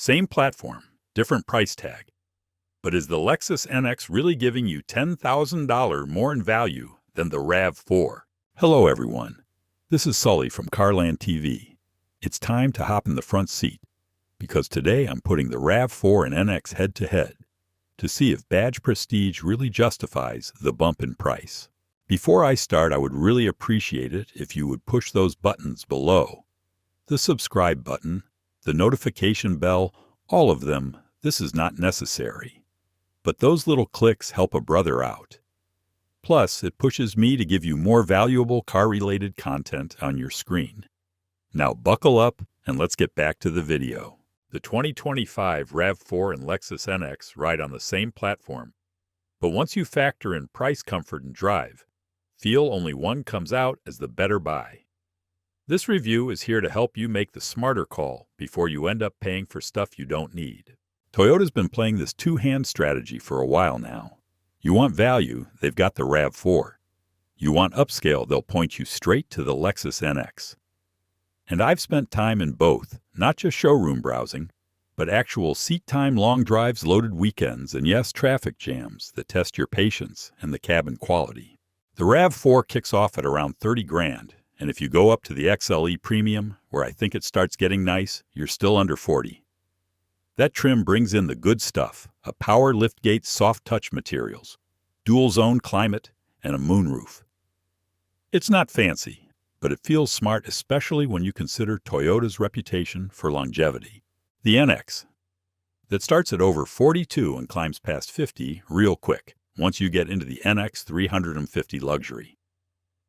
Same platform, different price tag. But is the Lexus NX really giving you $10,000 more in value than the RAV4? Hello everyone, this is Sully from CarlandTV. It's time to hop in the front seat, because today I'm putting the RAV4 and NX head-to-head to see if badge prestige really justifies the bump in price. Before I start, I would really appreciate it if you would push those buttons below. The subscribe button, the notification bell, all of them. This is not necessary. But those little clicks help a brother out. Plus, it pushes me to give you more valuable car-related content on your screen. Now buckle up and let's get back to the video. The 2025 RAV4 and Lexus NX ride on the same platform, but once you factor in price, comfort, and drive, feel only one comes out as the better buy. This review is here to help you make the smarter call before you end up paying for stuff you don't need. Toyota's been playing this two-hand strategy for a while now. You want value, they've got the RAV4. You want upscale, they'll point you straight to the Lexus NX. And I've spent time in both, not just showroom browsing, but actual seat-time long drives, loaded weekends, and yes, traffic jams that test your patience and the cabin quality. The RAV4 kicks off at around $30,000, and if you go up to the XLE Premium, where I think it starts getting nice, you're still under $40,000. That trim brings in the good stuff, a power liftgate soft touch materials, dual zone climate, and a moonroof. It's not fancy, but it feels smart, especially when you consider Toyota's reputation for longevity. The NX, that starts at over $42,000 and climbs past $50,000 real quick once you get into the NX 350 Luxury.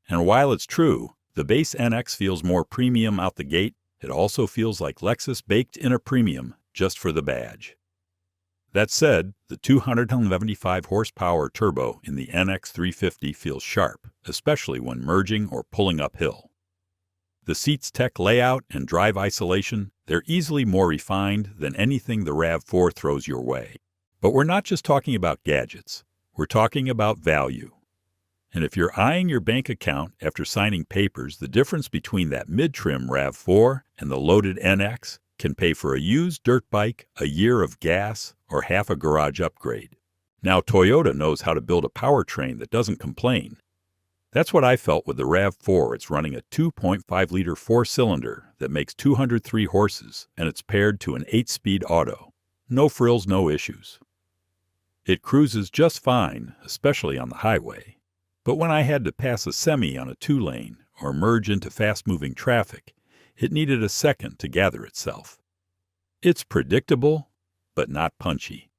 And while it's true, the base NX feels more premium out the gate, it also feels like Lexus baked in a premium just for the badge. That said, the 275 horsepower turbo in the NX 350 feels sharp, especially when merging or pulling uphill. The seat's tech layout and drive isolation, they're easily more refined than anything the RAV4 throws your way. But we're not just talking about gadgets, we're talking about value. And if you're eyeing your bank account after signing papers, the difference between that mid-trim RAV4 and the loaded NX can pay for a used dirt bike, a year of gas, or half a garage upgrade. Now, Toyota knows how to build a powertrain that doesn't complain. That's what I felt with the RAV4. It's running a 2.5-liter four-cylinder that makes 203 horses, and it's paired to an 8-speed auto. No frills, no issues. It cruises just fine, especially on the highway. But when I had to pass a semi on a 2-lane or merge into fast-moving traffic, it needed a second to gather itself. It's predictable, but not punchy.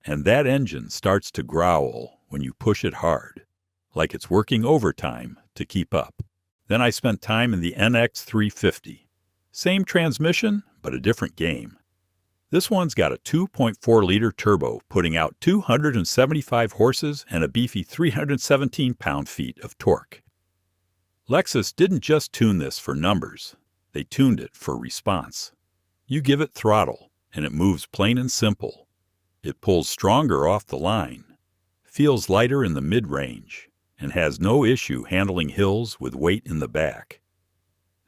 And that engine starts to growl when you push it hard, like it's working overtime to keep up. Then I spent time in the NX 350. Same transmission, but a different game. This one's got a 2.4-liter turbo, putting out 275 horses and a beefy 317 pound-feet of torque. Lexus didn't just tune this for numbers. They tuned it for response. You give it throttle, and it moves plain and simple. It pulls stronger off the line, feels lighter in the mid-range, and has no issue handling hills with weight in the back.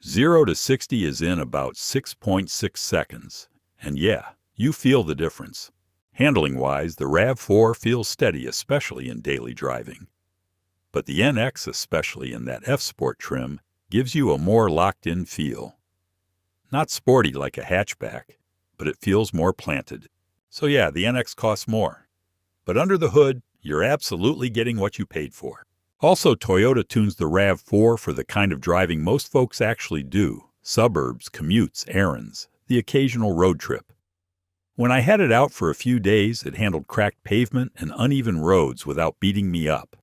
0 to 60 is in about 6.6 seconds, and yeah, you feel the difference. Handling-wise, the RAV4 feels steady, especially in daily driving. But the NX, especially in that F-Sport trim, gives you a more locked-in feel. Not sporty like a hatchback, but it feels more planted. So yeah, the NX costs more. But under the hood, you're absolutely getting what you paid for. Also, Toyota tunes the RAV4 for the kind of driving most folks actually do: suburbs, commutes, errands, the occasional road trip. When I had it out for a few days, it handled cracked pavement and uneven roads without beating me up.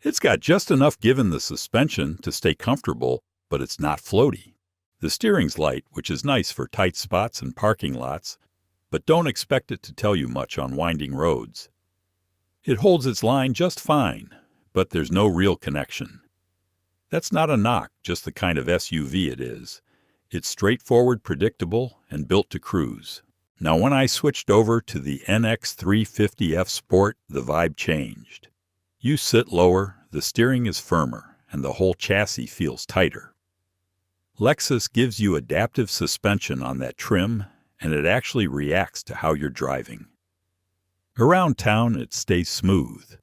It's got just enough give in the suspension to stay comfortable, but it's not floaty. The steering's light, which is nice for tight spots and parking lots, but don't expect it to tell you much on winding roads. It holds its line just fine, but there's no real connection. That's not a knock, just the kind of SUV it is. It's straightforward, predictable, and built to cruise. Now, when I switched over to the NX 350F Sport, the vibe changed. You sit lower, the steering is firmer, and the whole chassis feels tighter. Lexus gives you adaptive suspension on that trim, and it actually reacts to how you're driving. Around town, it stays smooth.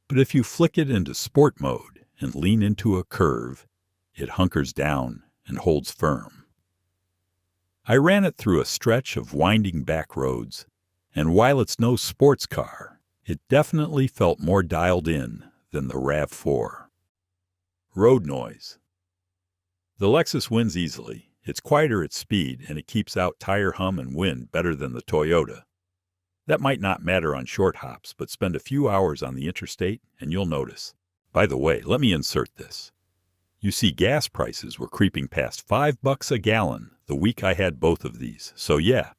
But if you flick it into sport mode and lean into a curve, it hunkers down and holds firm. I ran it through a stretch of winding back roads, and while it's no sports car, it definitely felt more dialed in than the RAV4. Road noise. The Lexus wins easily. It's quieter at speed, and it keeps out tire hum and wind better than the Toyota. That might not matter on short hops, but spend a few hours on the interstate and you'll notice. By the way, let me insert this. You see, gas prices were creeping past $5 a gallon the week I had both of these. So yeah,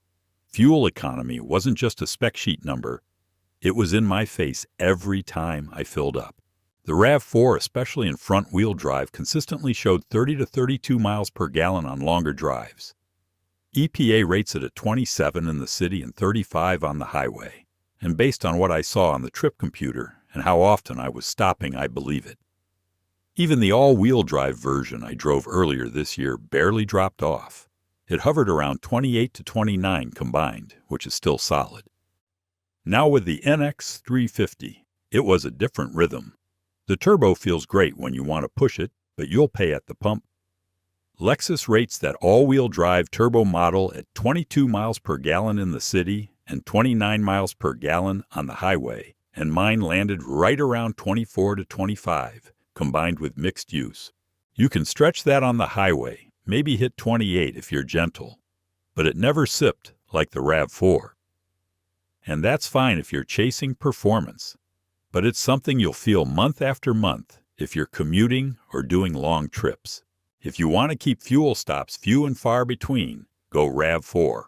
fuel economy wasn't just a spec sheet number. It was in my face every time I filled up. The RAV4, especially in front-wheel drive, consistently showed 30 to 32 miles per gallon on longer drives. EPA rates it at 27 in the city and 35 on the highway. And based on what I saw on the trip computer and how often I was stopping, I believe it. Even the all-wheel drive version I drove earlier this year barely dropped off. It hovered around 28 to 29 combined, which is still solid. Now with the NX 350, it was a different rhythm. The turbo feels great when you want to push it, but you'll pay at the pump. Lexus rates that all-wheel drive turbo model at 22 miles per gallon in the city and 29 miles per gallon on the highway, and mine landed right around 24 to 25, combined with mixed use. You can stretch that on the highway, maybe hit 28 if you're gentle, but it never sipped like the RAV4. And that's fine if you're chasing performance, but it's something you'll feel month after month if you're commuting or doing long trips. If you want to keep fuel stops few and far between, go RAV4.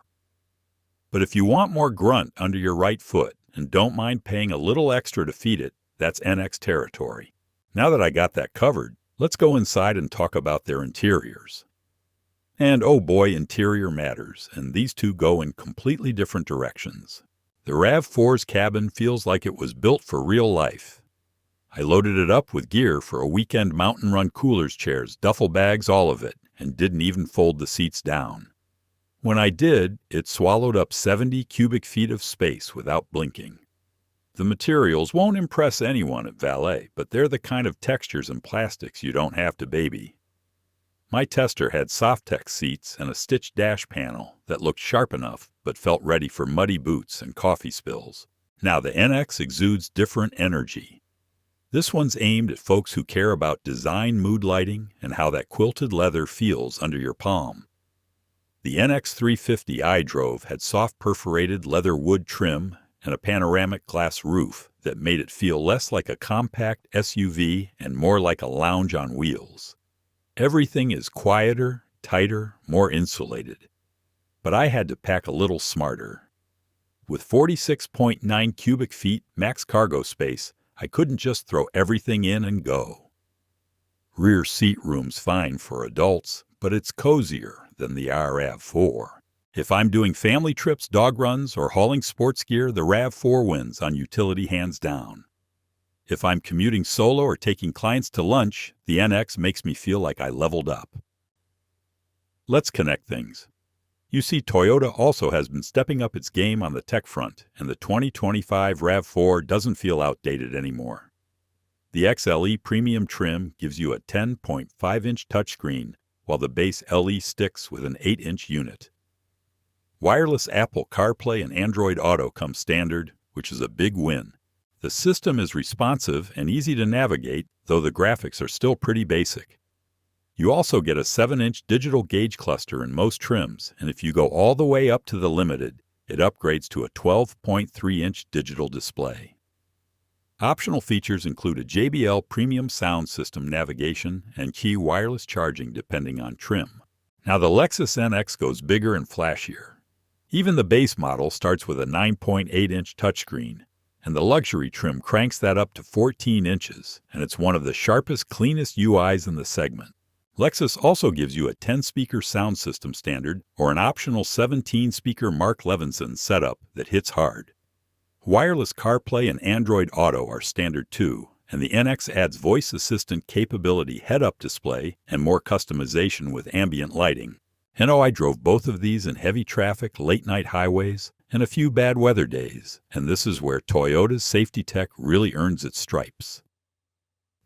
But if you want more grunt under your right foot and don't mind paying a little extra to feed it, that's NX territory. Now that I got that covered, let's go inside and talk about their interiors. And oh boy, interior matters, and these two go in completely different directions. The RAV4's cabin feels like it was built for real life. I loaded it up with gear for a weekend mountain run, coolers, chairs, duffel bags, all of it, and didn't even fold the seats down. When I did, it swallowed up 70 cubic feet of space without blinking. The materials won't impress anyone at valet, but they're the kind of textures and plastics you don't have to baby. My tester had Softex seats and a stitched dash panel that looked sharp enough but felt ready for muddy boots and coffee spills. Now the NX exudes different energy. This one's aimed at folks who care about design, mood lighting, and how that quilted leather feels under your palm. The NX 350 I drove had soft perforated leather wood trim and a panoramic glass roof that made it feel less like a compact SUV and more like a lounge on wheels. Everything is quieter, tighter, more insulated. But I had to pack a little smarter. With 46.9 cubic feet max cargo space, I couldn't just throw everything in and go. Rear seat room's fine for adults, but it's cozier than the RAV4. If I'm doing family trips, dog runs, or hauling sports gear, the RAV4 wins on utility hands down. If I'm commuting solo or taking clients to lunch, the NX makes me feel like I leveled up. Let's connect things. You see, Toyota also has been stepping up its game on the tech front, and the 2025 RAV4 doesn't feel outdated anymore. The XLE premium trim gives you a 10.5-inch touchscreen, while the base LE sticks with an 8-inch unit. Wireless Apple CarPlay and Android Auto come standard, which is a big win. The system is responsive and easy to navigate, though the graphics are still pretty basic. You also get a 7-inch digital gauge cluster in most trims, and if you go all the way up to the Limited, it upgrades to a 12.3-inch digital display. Optional features include a JBL premium sound system navigation and key wireless charging depending on trim. Now the Lexus NX goes bigger and flashier. Even the base model starts with a 9.8-inch touchscreen, and the luxury trim cranks that up to 14 inches, and it's one of the sharpest, cleanest UIs in the segment. Lexus also gives you a 10-speaker sound system standard or an optional 17-speaker Mark Levinson setup that hits hard. Wireless CarPlay and Android Auto are standard too, and the NX adds voice assistant capability head-up display and more customization with ambient lighting. And oh, I drove both of these in heavy traffic, late-night highways, and a few bad weather days, and this is where Toyota's safety tech really earns its stripes.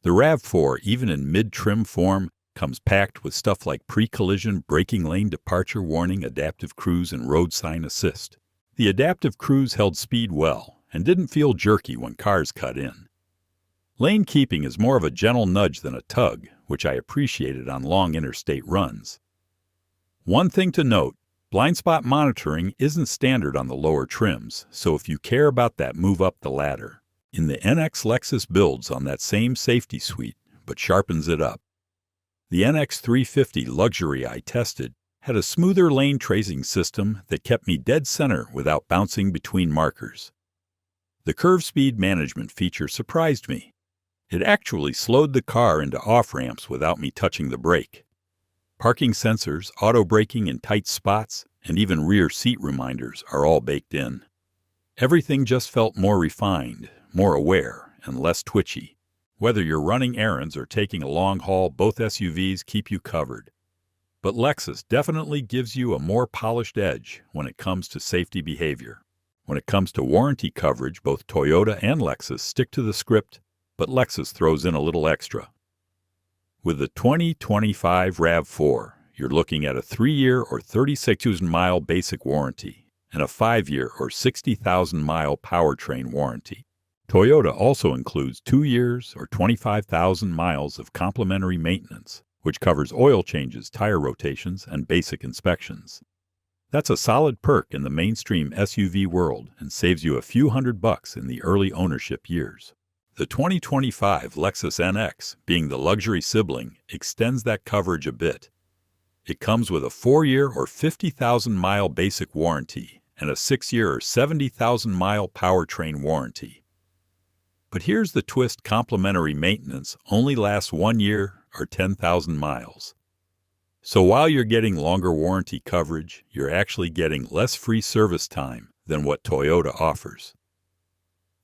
The RAV4, even in mid-trim form, comes packed with stuff like pre-collision braking lane departure warning, adaptive cruise, and road sign assist. The adaptive cruise held speed well and didn't feel jerky when cars cut in. Lane keeping is more of a gentle nudge than a tug, which I appreciated on long interstate runs. One thing to note, blind spot monitoring isn't standard on the lower trims, so if you care about that, move up the ladder. In the NX, Lexus builds on that same safety suite, but sharpens it up. The NX 350 luxury I tested had a smoother lane tracing system that kept me dead center without bouncing between markers. The curve speed management feature surprised me. It actually slowed the car into off-ramps without me touching the brake. Parking sensors, auto-braking in tight spots, and even rear seat reminders are all baked in. Everything just felt more refined, more aware, and less twitchy. Whether you're running errands or taking a long haul, both SUVs keep you covered. But Lexus definitely gives you a more polished edge when it comes to safety behavior. When it comes to warranty coverage, both Toyota and Lexus stick to the script, but Lexus throws in a little extra. With the 2025 RAV4, you're looking at a 3-year or 36,000-mile basic warranty and a 5-year or 60,000-mile powertrain warranty. Toyota also includes 2 years or 25,000 miles of complimentary maintenance, which covers oil changes, tire rotations, and basic inspections. That's a solid perk in the mainstream SUV world and saves you a few $100 in the early ownership years. The 2025 Lexus NX, being the luxury sibling, extends that coverage a bit. It comes with a 4-year or 50,000-mile basic warranty and a 6-year or 70,000-mile powertrain warranty. But here's the twist: complimentary maintenance only lasts 1 year or 10,000 miles. So while you're getting longer warranty coverage, you're actually getting less free service time than what Toyota offers.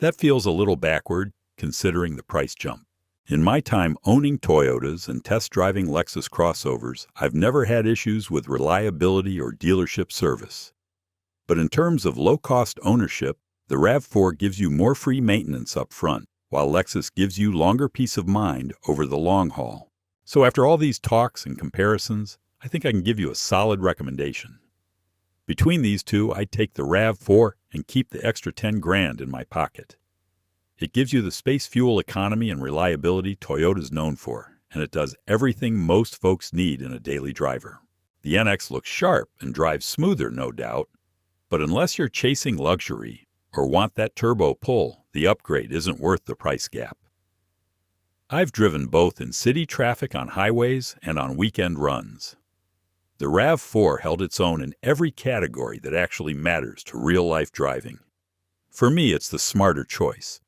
That feels a little backward, considering the price jump. In my time owning Toyotas and test driving Lexus crossovers, I've never had issues with reliability or dealership service. But in terms of low-cost ownership, the RAV4 gives you more free maintenance up front, while Lexus gives you longer peace of mind over the long haul. So after all these talks and comparisons, I think I can give you a solid recommendation. Between these two, I'd take the RAV4 and keep the extra 10 grand in my pocket. It gives you the space, fuel economy, and reliability Toyota's known for, and it does everything most folks need in a daily driver. The NX looks sharp and drives smoother, no doubt, but unless you're chasing luxury or want that turbo pull, the upgrade isn't worth the price gap. I've driven both in city traffic on highways and on weekend runs. The RAV4 held its own in every category that actually matters to real-life driving. For me, it's the smarter choice.